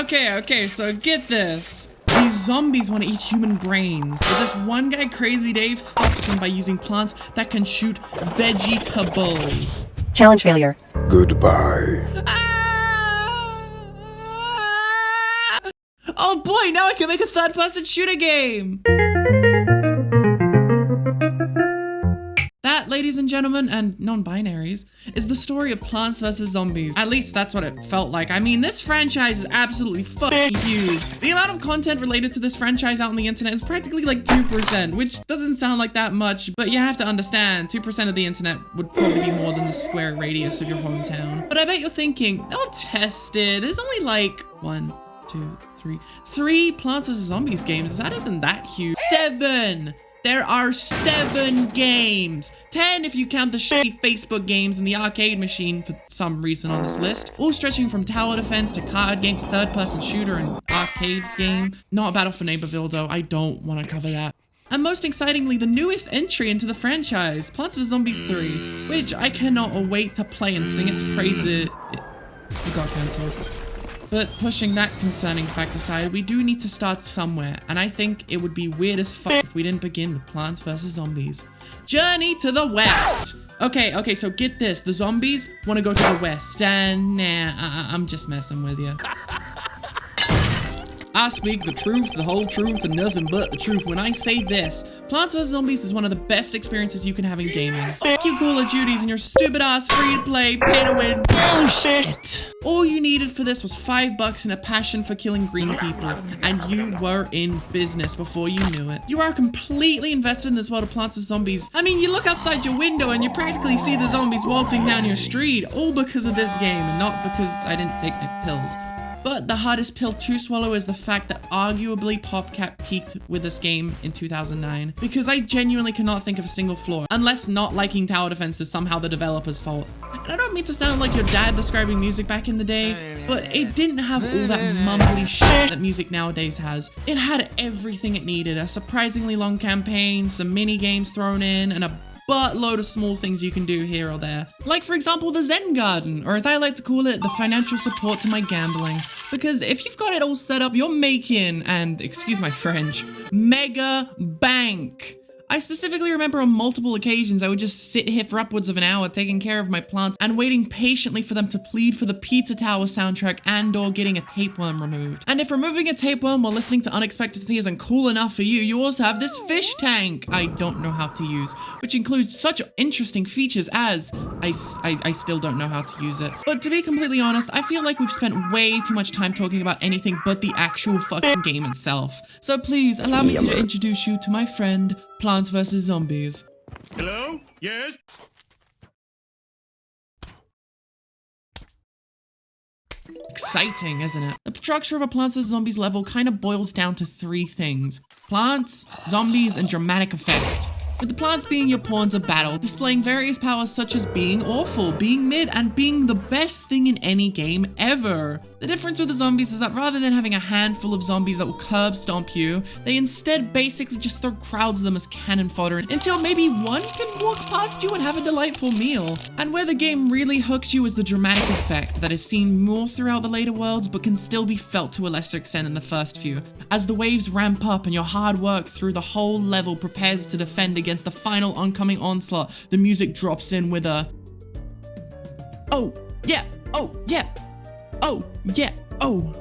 Okay, so get this. These zombies want to eat human brains, but this one guy, Crazy Dave, stops them by using plants that can shoot vegetables. Challenge failure. Goodbye. Oh boy, now I can make a third-person shooter game! That, ladies and gentlemen, and non-binaries, is the story of Plants vs. Zombies. At least that's what it felt like. I mean, this franchise is absolutely fucking huge. The amount of content related to this franchise out on the internet is practically like 2%, which doesn't sound like that much, but you have to understand, 2% of the internet would probably be more than the square radius of your hometown. But I bet you're thinking, I'll test it. There's only like 1, 2, 3 Plants vs. Zombies games. That isn't that huge. 7! There are 7 games. 10 if you count the shitty Facebook games and the arcade machine for some reason on this list. All stretching from tower defense to card game to third-person shooter and arcade game. Not Battle for Neighborville though, I don't want to cover that. And most excitingly, the newest entry into the franchise, Plants vs. Zombies 3, which I cannot wait to play and sing its praises. It got cancelled. But pushing that concerning fact aside, we do need to start somewhere, and I think it would be weird as fuck if we didn't begin with Plants vs. Zombies. Journey to the West! Okay, so get this, the zombies want to go to the West, and nah, I'm just messing with you. I speak the truth, the whole truth, and nothing but the truth when I say this. Plants vs. Zombies is one of the best experiences you can have in gaming. Fuck you Call of Duties and your stupid ass free-to-play, pay-to-win bullshit. All you needed for this was $5 and a passion for killing green people, and you were in business before you knew it. You are completely invested in this world of Plants vs. Zombies. I mean, you look outside your window and you practically see the zombies waltzing down your street, all because of this game, and not because I didn't take my pills. But the hardest pill to swallow is the fact that arguably PopCap peaked with this game in 2009, because I genuinely cannot think of a single flaw, unless not liking tower defense is somehow the developer's fault. And I don't mean to sound like your dad describing music back in the day, but it didn't have all that mumbly shit that music nowadays has. It had everything it needed, a surprisingly long campaign, some mini games thrown in, and a buttload of small things you can do here or there. Like, for example, the Zen Garden, or as I like to call it, the financial support to my gambling. Because if you've got it all set up, you're making, and excuse my French, mega bank. I specifically remember on multiple occasions I would just sit here for upwards of an hour taking care of my plants and waiting patiently for them to plead for the Pizza Tower soundtrack and or getting a tapeworm removed. And if removing a tapeworm while listening to Unexpected isn't cool enough for you, you also have this fish tank I don't know how to use, which includes such interesting features as I still don't know how to use it. But to be completely honest, I feel like we've spent way too much time talking about anything but the actual fucking game itself. So please allow me to introduce you to my friend, Plants vs. Zombies. Hello? Yes? Exciting, isn't it? The structure of a Plants vs. Zombies level kind of boils down to 3 things. Plants, zombies, and dramatic effect. With the plants being your pawns of battle, displaying various powers such as being awful, being mid, and being the best thing in any game ever. The difference with the zombies is that rather than having a handful of zombies that will curb stomp you, they instead basically just throw crowds of them as cannon fodder until maybe one can walk past you and have a delightful meal. And where the game really hooks you is the dramatic effect that is seen more throughout the later worlds but can still be felt to a lesser extent in the first few. As the waves ramp up and your hard work through the whole level prepares to defend against the final oncoming onslaught, the music drops in with a oh yeah, oh yeah, oh yeah, oh.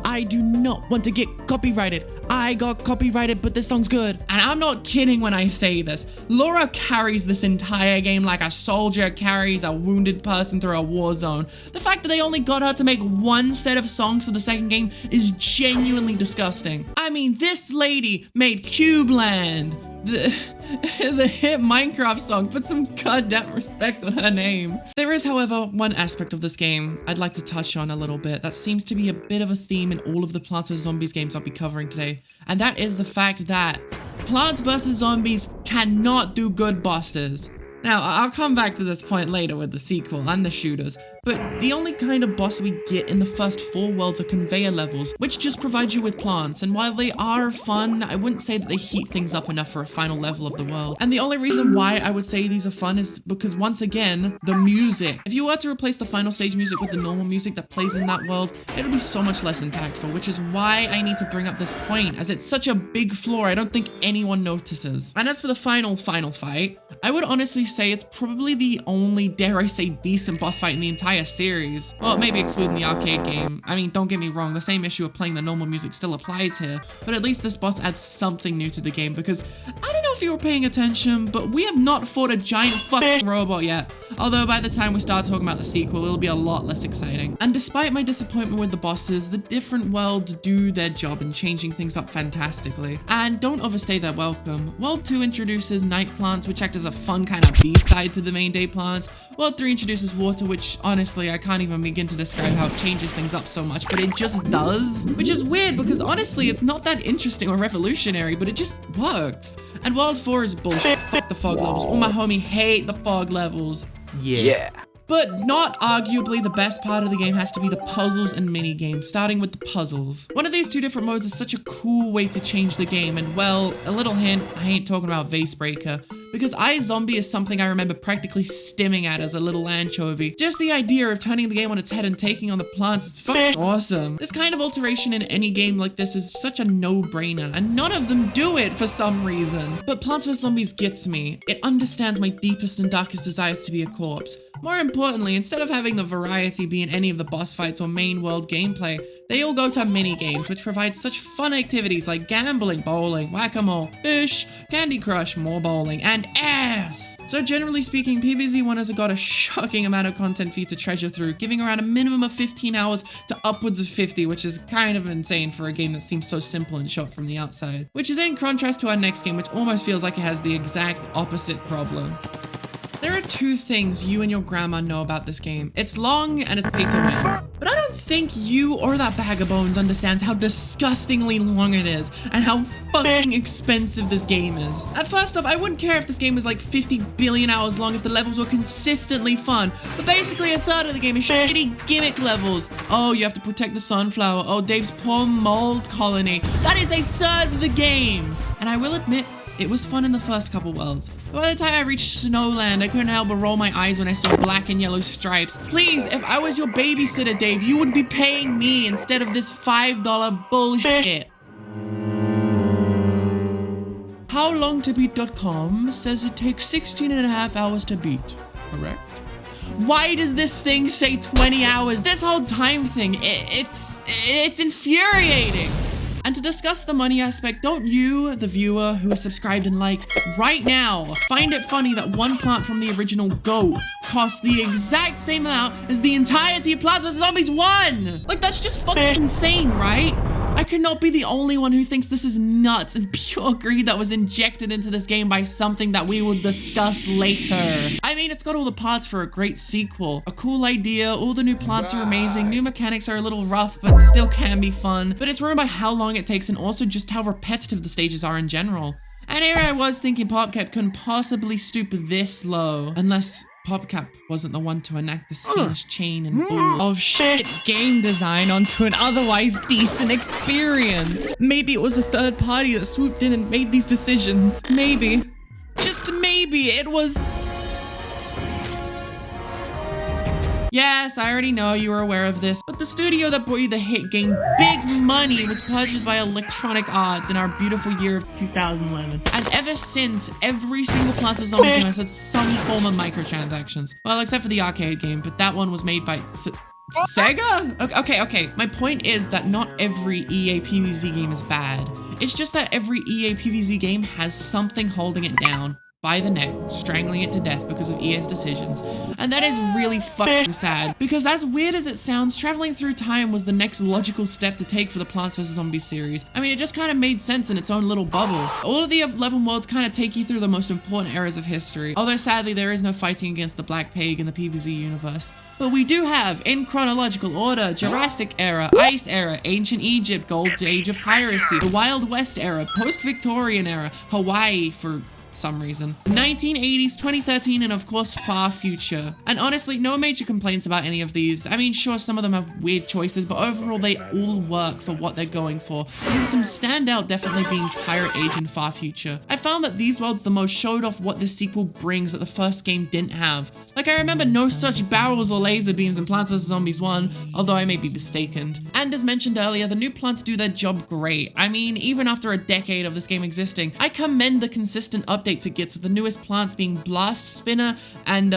I do not want to get copyrighted. I got copyrighted, but this song's good. And I'm not kidding when I say this. Laura carries this entire game like a soldier carries a wounded person through a war zone. The fact that they only got her to make 1 set of songs for the second game is genuinely disgusting. I mean, this lady made Cubeland, the hit Minecraft song. Put some goddamn respect on her name. There is, however, one aspect of this game I'd like to touch on a little bit that seems to be a bit of a theme in all of the Plants vs. Zombies games I'll be covering today, and that is the fact that Plants vs. Zombies cannot do good bosses. Now, I'll come back to this point later with the sequel and the shooters, but the only kind of boss we get in the first 4 worlds are conveyor levels, which just provide you with plants, and while they are fun, I wouldn't say that they heat things up enough for a final level of the world. And the only reason why I would say these are fun is because, once again, the music. If you were to replace the final stage music with the normal music that plays in that world, it would be so much less impactful, which is why I need to bring up this point, as it's such a big flaw I don't think anyone notices. And as for the final fight, I would honestly say it's probably the only, dare I say, decent boss fight in the entire series. Well, maybe excluding the arcade game. I mean, don't get me wrong, the same issue of playing the normal music still applies here, but at least this boss adds something new to the game, because I don't know if you were paying attention, but we have not fought a giant fucking robot yet. Although by the time we start talking about the sequel, it'll be a lot less exciting. And despite my disappointment with the bosses, the different worlds do their job in changing things up fantastically. And don't overstay their welcome. World 2 introduces night plants, which act as a fun kind of B-side to the main day plants. World 3 introduces water, which honestly, I can't even begin to describe how it changes things up so much, but it just does. Which is weird because honestly, it's not that interesting or revolutionary, but it just works. And World 4 is bullshit. Fuck the fog levels. All my homie hate the fog levels. Yeah. But not arguably the best part of the game has to be the puzzles and mini games, starting with the puzzles. One of these 2 different modes is such a cool way to change the game, and well, a little hint, I ain't talking about Vase Breaker, because iZombie is something I remember practically stimming at as a little anchovy. Just the idea of turning the game on its head and taking on the plants is fucking awesome. This kind of alteration in any game like this is such a no-brainer, and none of them do it for some reason. But Plants vs. Zombies gets me. It understands my deepest and darkest desires to be a corpse. More importantly, instead of having the variety be in any of the boss fights or main world gameplay, they all go to mini games, which provide such fun activities like gambling, bowling, whack-a-mole, fish, Candy Crush, more bowling, and ass! So generally speaking, PVZ1 has got a shocking amount of content for you to treasure through, giving around a minimum of 15 hours to upwards of 50, which is kind of insane for a game that seems so simple and short from the outside. Which is in contrast to our next game, which almost feels like it has the exact opposite problem. There are 2 things you and your grandma know about this game. It's long and it's pay to win. But I don't think you or that bag of bones understands how disgustingly long it is and how fucking expensive this game is. First off, I wouldn't care if this game was like 50 billion hours long if the levels were consistently fun. But basically a third of the game is shitty gimmick levels. Oh, you have to protect the sunflower. Oh, Dave's poor mold colony. That is a third of the game. And I will admit, it was fun in the first couple worlds. But by the time I reached Snowland, I couldn't help but roll my eyes when I saw black and yellow stripes. Please, if I was your babysitter, Dave, you would be paying me instead of this $5 bullshit. HowLongToBeat.com says it takes 16.5 hours to beat, correct? Why does this thing say 20 hours? This whole time thing, it's infuriating. And to discuss the money aspect, don't you, the viewer who is subscribed and liked right now, find it funny that one plant from the original GOAT costs the exact same amount as the entirety of Plants vs. Zombies 1? Like, that's just fucking insane, right? I could not be the only one who thinks this is nuts and pure greed that was injected into this game by something that we will discuss later. I mean, it's got all the parts for a great sequel. A cool idea, all the new plants are amazing, new mechanics are a little rough, but still can be fun. But it's ruined by how long it takes and also just how repetitive the stages are in general. And here I was thinking PopCap couldn't possibly stoop this low, unless PopCap wasn't the one to enact the Spanish chain and bull of shit game design onto an otherwise decent experience. Maybe it was a third party that swooped in and made these decisions. Maybe, just maybe, it was... Yes, I already know you were aware of this, but the studio that brought you the hit game Big Money was purchased by Electronic Arts in our beautiful year of 2011. And ever since, every single Plants vs. Zombies game has had some form of microtransactions. Well, except for the arcade game, but that one was made by Sega? Okay. My point is that not every EA PVZ game is bad. It's just that every EA PVZ game has something holding it down by the neck, strangling it to death because of EA's decisions. And that is really fucking sad, because as weird as it sounds, traveling through time was the next logical step to take for the Plants vs. Zombies series. I mean, it just kind of made sense in its own little bubble. All of the 11 worlds kind of take you through the most important eras of history, although sadly there is no fighting against the Black Plague in the PVZ universe. But we do have, in chronological order, Jurassic Era, Ice Era, Ancient Egypt, Gold Age of Piracy, the Wild West Era, Post-Victorian Era, Hawaii for some reason. 1980s, 2013, and of course far future. And honestly, no major complaints about any of these. I mean, sure, some of them have weird choices, but overall they all work for what they're going for. With some standout definitely being Pirate Age and Far Future. I found that these worlds the most showed off what the sequel brings that the first game didn't have. Like, I remember no such barrels or laser beams in Plants vs. Zombies 1, although I may be mistaken. And as mentioned earlier, the new plants do their job great. I mean, even after a decade of this game existing, I commend the consistent updates it gets, with the newest plants being Blast Spinner and,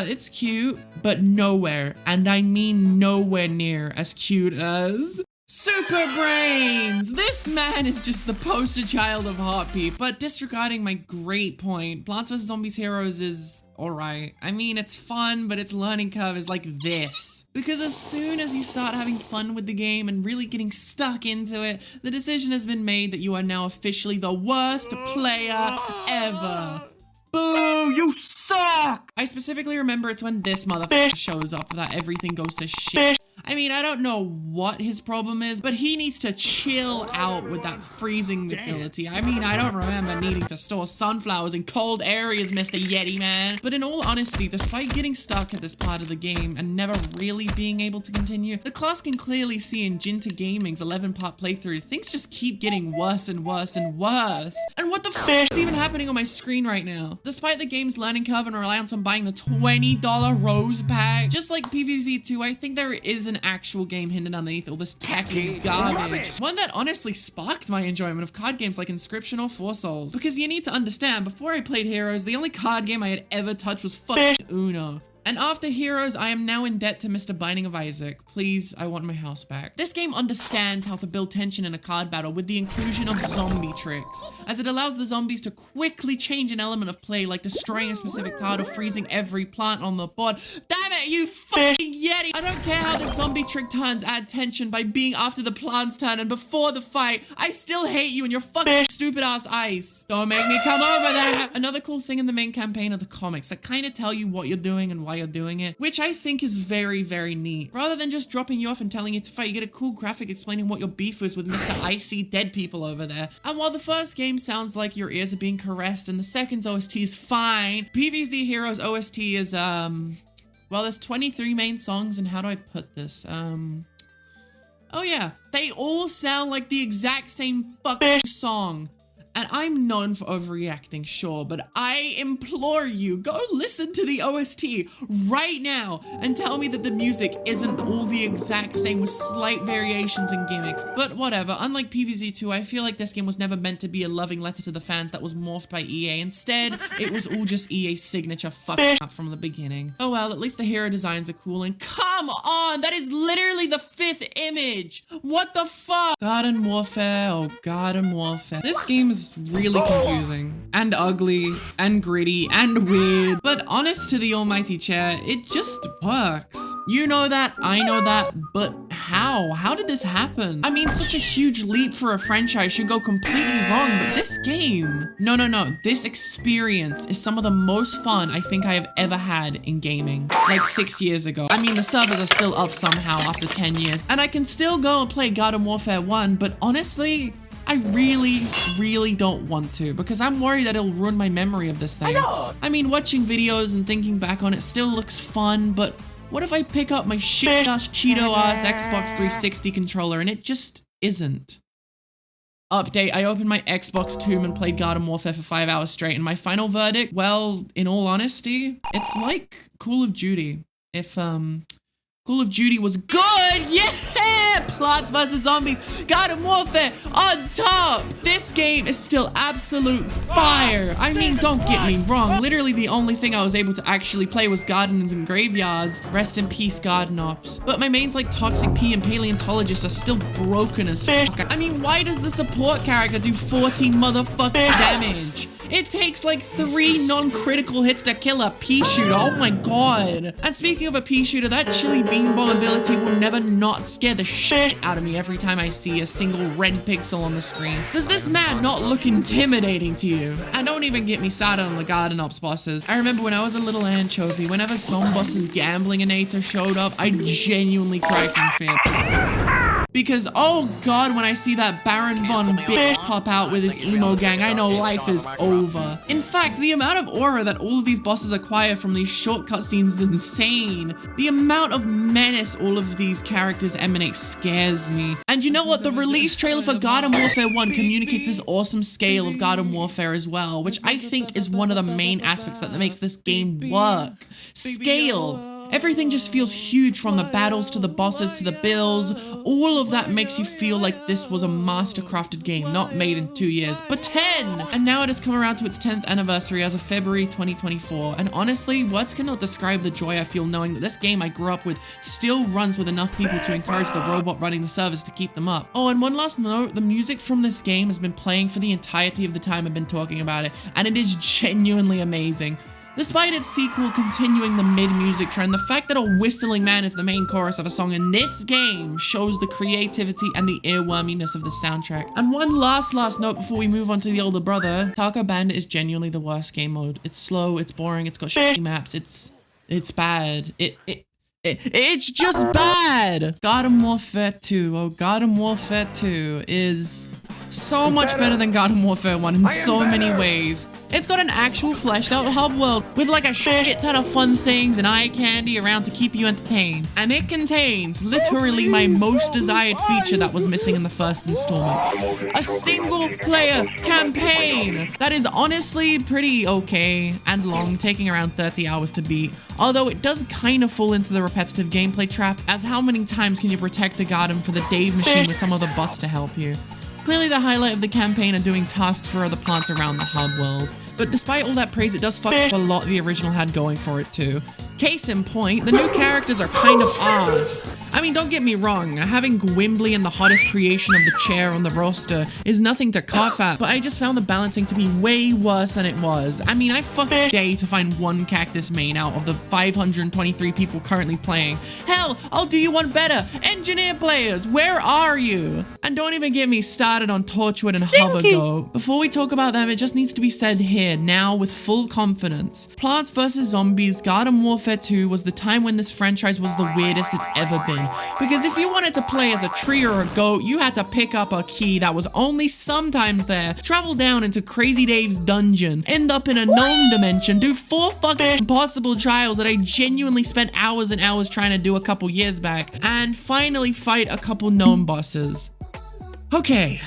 it's cute, but nowhere, and I mean nowhere near as cute as Super Brains! This man is just the poster child of heartbeat, but disregarding my great point, Plants vs. Zombies Heroes is alright. I mean, it's fun, but its learning curve is like this. Because as soon as you start having fun with the game and really getting stuck into it, the decision has been made that you are now officially the worst player ever. Boo, you suck! I specifically remember it's when this motherfucker shows up that everything goes to shit. I mean, I don't know what his problem is, but he needs to chill out with that freezing ability. I mean, I don't remember needing to store sunflowers in cold areas, Mr. Yeti man. But in all honesty, despite getting stuck at this part of the game and never really being able to continue, the class can clearly see in Jinta Gaming's 11-part playthrough, things just keep getting worse and worse and worse. And what the f is even happening on my screen right now? Despite the game's learning curve and reliance on buying the $20 Rose Pack, just like PVZ 2, I think there is an actual game hidden underneath all this tacky garbage. One that honestly sparked my enjoyment of card games like Inscription or Four Souls. Because you need to understand, before I played Heroes, the only card game I had ever touched was fucking Uno. And after Heroes, I am now in debt to Mr. Binding of Isaac. Please, I want my house back. This game understands how to build tension in a card battle with the inclusion of zombie tricks, as it allows the zombies to quickly change an element of play, like destroying a specific card or freezing every plant on the board. Damn it, you fucking Yeti! I don't care how the zombie trick turns add tension by being after the plant's turn and before the fight. I still hate you and your fucking stupid ass ice. Don't make me come over there! Another cool thing in the main campaign are the comics that kind of tell you what you're doing and why you're doing it, which I think is very, very neat. Rather than just dropping you off and telling you to fight, you get a cool graphic explaining what your beef is with Mr. Icy Dead People over there. And while the first game sounds like your ears are being caressed and the second's OST is fine, PVZ Heroes OST is, well, there's 23 main songs, and how do I put this? Oh yeah, they all sound like the exact same fucking song. And I'm known for overreacting, sure, but I implore you, go listen to the OST right now and tell me that the music isn't all the exact same with slight variations and gimmicks. But whatever, unlike PVZ 2, I feel like this game was never meant to be a loving letter to the fans that was morphed by EA. Instead, it was all just EA's signature fuck up from the beginning. Oh well, at least the hero designs are cool, and come on, that is literally the 5th image. What the fuck? Garden Warfare, oh Garden Warfare. This game is really confusing and ugly and gritty and weird, but honest to the almighty chair, it just works. You know that, I know that, but how? How did this happen? I mean, such a huge leap for a franchise should go completely wrong, but this game, no, this experience is some of the most fun I think I have ever had in gaming. Like 6 years ago. I mean, the servers are still up somehow after 10 years, and I can still go and play Garden Warfare 1, but honestly, I really don't want to, because I'm worried that it'll ruin my memory of this thing. I mean, watching videos and thinking back on it still looks fun, but what if I pick up my shit-ass Cheeto-ass Xbox 360 controller and it just isn't? Update, I opened my Xbox Tomb and played Garden Warfare for 5 hours straight, and my final verdict, well, in all honesty, it's like Call of Duty. If, Call of Duty was good, yeah! Plants vs. Zombies, Garden Warfare on top! This game is still absolute fire! I mean, don't get me wrong, literally the only thing I was able to actually play was Gardens and Graveyards. Rest in peace, Garden Ops. But my mains like Toxic P and Paleontologist are still broken as fuck. I mean, why does the support character do 14 motherfucking damage? It takes like 3 non-critical hits to kill a pea shooter. Oh my god. And speaking of a pea shooter, that chili bean bomb ability will never not scare the shit out of me every time I see a single red pixel on the screen. Does this man not look intimidating to you? And don't even get me started on the Garden Ops bosses. I remember when I was a little anchovy, whenever some boss's gambling-inator showed up, I genuinely cried from fear. Because, oh god, when I see that Baron Von bitch pop out with his emo gang, I know life is over. In fact, the amount of aura that all of these bosses acquire from these short cutscenes is insane. The amount of menace all of these characters emanate scares me. And you know what? The release trailer for Garden Warfare 1 communicates this awesome scale of Garden Warfare as well, which I think is one of the main aspects that makes this game work. Scale. Everything just feels huge, from the battles to the bosses to the builds. All of that makes you feel like this was a master-crafted game, not made in 2 years, but 10! And now it has come around to its 10th anniversary as of February 2024. And honestly, words cannot describe the joy I feel knowing that this game I grew up with still runs with enough people to encourage the robot running the servers to keep them up. Oh, and one last note, the music from this game has been playing for the entirety of the time I've been talking about it, and it is genuinely amazing. Despite its sequel continuing the mid-music trend, the fact that a whistling man is the main chorus of a song in this game shows the creativity and the earworminess of the soundtrack. And one last note before we move on to the older brother, Taco Bandit is genuinely the worst game mode. It's slow, it's boring, it's got shitty maps, it's bad. It's just bad! Garden Warfare 2, oh, Garden Warfare 2 is so much better than Garden Warfare 1 in so many ways. It's got an actual fleshed out hub world with like a shit ton of fun things and eye candy around to keep you entertained. And it contains literally my most desired feature that was missing in the first installment. A single player campaign that is honestly pretty okay and long, taking around 30 hours to beat. Although it does kind of fall into the repetitive gameplay trap, as how many times can you protect the garden for the Dave machine with some other bots to help you? Clearly the highlight of the campaign are doing tasks for other plants around the hub world. But despite all that praise, it does fuck up a lot the original had going for it too. Case in point, the new characters are kind of arse. I mean, don't get me wrong, having Gwimbly and the hottest creation of the chair on the roster is nothing to cough at, but I just found the balancing to be way worse than it was. I mean, I fucking day to find one Cactus main out of the 523 people currently playing. Hell, I'll do you one better. Engineer players, where are you? And don't even get me started on Torchwood and Hovergo. Before we talk about them, it just needs to be said here, now with full confidence. Plants vs. Zombies Garden Warfare 2 was the time when this franchise was the weirdest it's ever been. Because if you wanted to play as a tree or a goat, you had to pick up a key that was only sometimes there, travel down into Crazy Dave's dungeon, end up in a gnome dimension, do 4 fucking impossible trials that I genuinely spent hours and hours trying to do a couple years back, and finally fight a couple gnome bosses. Okay.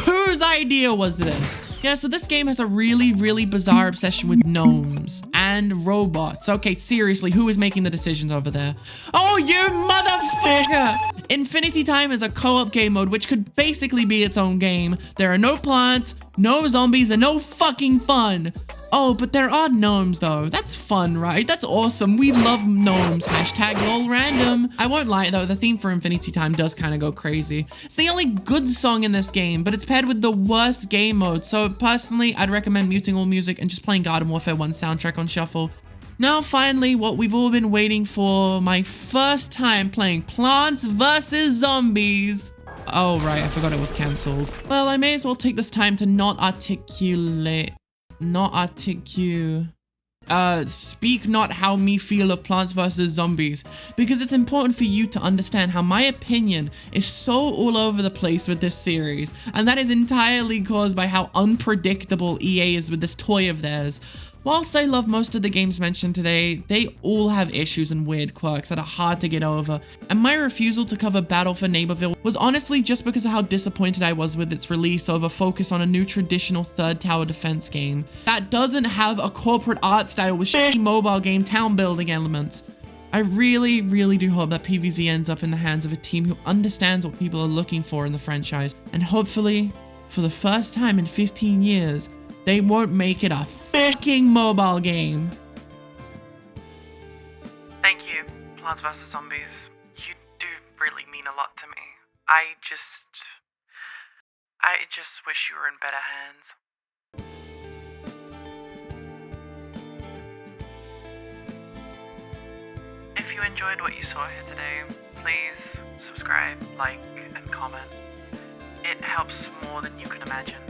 Whose idea was this? Yeah, so this game has a really bizarre obsession with gnomes and robots. Okay, seriously, who is making the decisions over there? Oh, you motherfucker! Infinity Time is a co-op game mode which could basically be its own game. There are no plants, no zombies, and no fucking fun. Oh, but there are gnomes though. That's fun, right? That's awesome. We love gnomes. Hashtag lol random. I won't lie though, the theme for Infinity Time does kind of go crazy. It's the only good song in this game, but it's paired with the worst game mode. So personally, I'd recommend muting all music and just playing Garden Warfare 1 soundtrack on shuffle. Now finally, what we've all been waiting for, my first time playing Plants vs. Zombies. Oh right, I forgot it was cancelled. Well, I may as well take this time to speak not how me feel of Plants vs. Zombies, because it's important for you to understand how my opinion is so all over the place with this series, and that is entirely caused by how unpredictable EA is with this toy of theirs. Whilst I love most of the games mentioned today, they all have issues and weird quirks that are hard to get over, and my refusal to cover Battle for Neighborville was honestly just because of how disappointed I was with its release over focus on a new traditional third tower defense game that doesn't have a corporate art style with shitty mobile game town building elements. I really do hope that PVZ ends up in the hands of a team who understands what people are looking for in the franchise, and hopefully, for the first time in 15 years, they won't make it a fucking mobile game. Thank you, Plants vs. Zombies. You do really mean a lot to me. I just wish you were in better hands. If you enjoyed what you saw here today, please subscribe, like, and comment. It helps more than you can imagine.